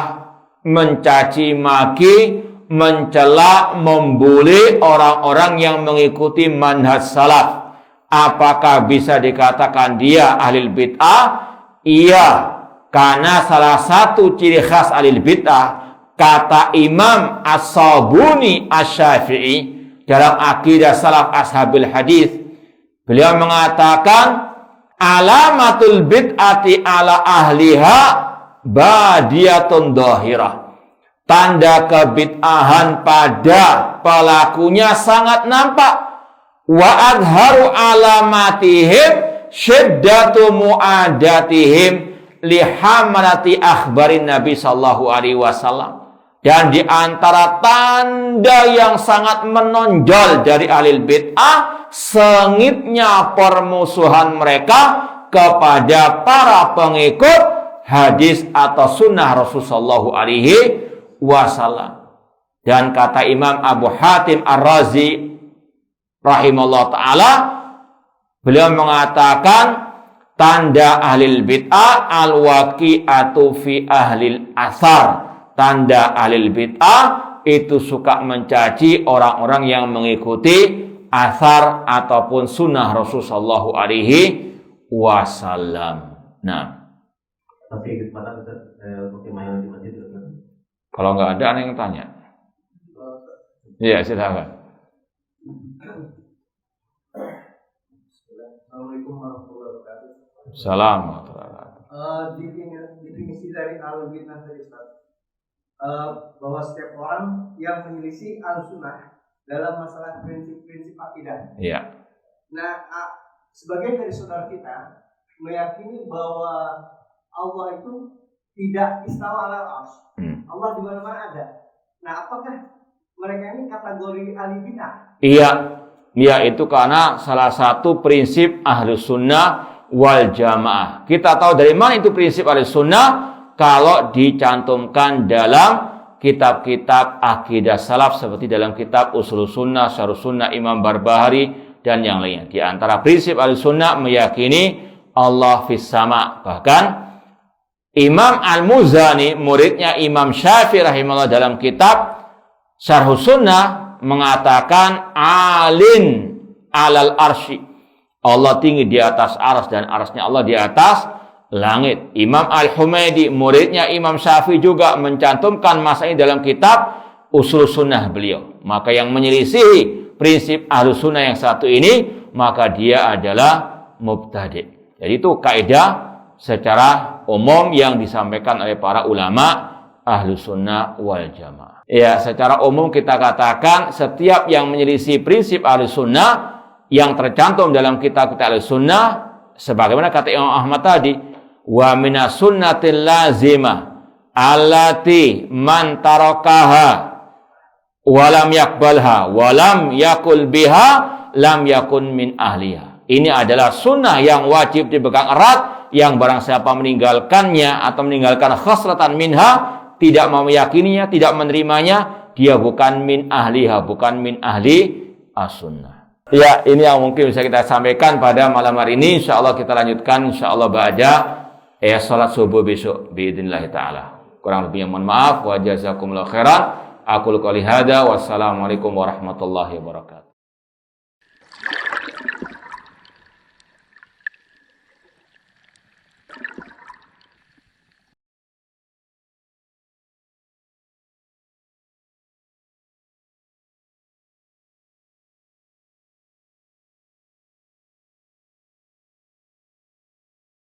mencaci maki, mencela, membuli orang-orang yang mengikuti manhaj salaf. Apakah bisa dikatakan dia ahli bid'ah? Iya, karena salah satu ciri khas ahli bid'ah, kata Imam As-Sabuni Asy-Syafi'i dalam akidah salaf ashabil hadis, beliau mengatakan alamatul bid'ati ala ahliha badiyatun dhahirah. Tanda kebid'ahan pada pelakunya sangat nampak. Wa adharu alamatihim syiddatu mu'adatihim lihamalati akhbarin Nabi sallallahu alaihi wasallam. Dan di antara tanda yang sangat menonjol dari ahli bid'ah, sengitnya permusuhan mereka kepada para pengikut hadis atau sunnah Rasulullah sallallahu alaihi wasallam. Dan kata Imam Abu Hatim Ar-Razi rahimahullah ta'ala, Beliau mengatakan tanda ahlil bid'ah al-waqi'atu fi ahlil asar. Tanda ahlil bid'ah itu suka mencaci orang-orang yang mengikuti asar ataupun sunnah Rasulullah SAW. Nah, Tapi kesempatan Ustaz, bagaimana di masjid? kalau nggak ada yang tanya. Iya, silakan. Assalamualaikum warahmatullahi wabarakatuh. Salam. Definisi dari al-bid'ah tadi Ustaz, bahwa setiap orang yang menyelisih al-sunnah dalam masalah prinsip-prinsip akidah. Iya. Nah, sebagian dari saudara kita meyakini bahwa Allah itu tidak istawa al-arsy. Allah di mana-mana ada. Nah, apakah mereka ini kategori ahli bid'ah? Iya. Ya, itu karena salah satu prinsip Ahlus Sunnah wal Jamaah. Kita tahu dari mana itu prinsip Ahlus Sunnah kalau dicantumkan dalam kitab-kitab akidah salaf seperti dalam kitab Ushul Sunnah, Syarh Sunnah Imam Barbahari dan yang lainnya. Di antara prinsip Ahlus Sunnah meyakini Allah fis sama. Bahkan Imam Al-Muzani, muridnya Imam Syafi'i rahimahullah, dalam kitab Syarh Sunnah mengatakan alin alal arsy. Allah tinggi di atas arsy dan arsy-nya Allah di atas langit. Imam Al-Humaidi, muridnya Imam Syafi'i, juga mencantumkan masalah ini dalam kitab Ushul Sunnah beliau. Maka yang menyelisihi prinsip Ahlus Sunnah yang satu ini, maka dia adalah mubtadi'. Jadi itu kaidah secara umum yang disampaikan oleh para ulama Ahlus Sunnah wal Jamaah. Ya, secara umum kita katakan setiap yang menyelisih prinsip Ahlus Sunnah yang tercantum dalam kitab-kitab Ahlus Sunnah, sebagaimana kata Imam Ahmad tadi, wa minas sunnatil lazimah allati man tarakaha wa lam yakbalha wa lam yakul biha lam yakun min ahliha. Ini adalah sunnah yang wajib dipegang erat, yang barang siapa meninggalkannya atau meninggalkan khaslatan minha, tidak mau meyakininya, tidak menerimanya, dia bukan min ahliha, bukan min ahli as-sunnah. Ya, ini yang mungkin bisa kita sampaikan pada malam hari ini. Insyaallah kita lanjutkan insyaallah ba'da salat subuh besok biidznillah taala. Kurang lebihnya mohon maaf, wa jazakumullahu khairan. Aqulu qouli hadza, wassalamualaikum warahmatullahi wabarakatuh.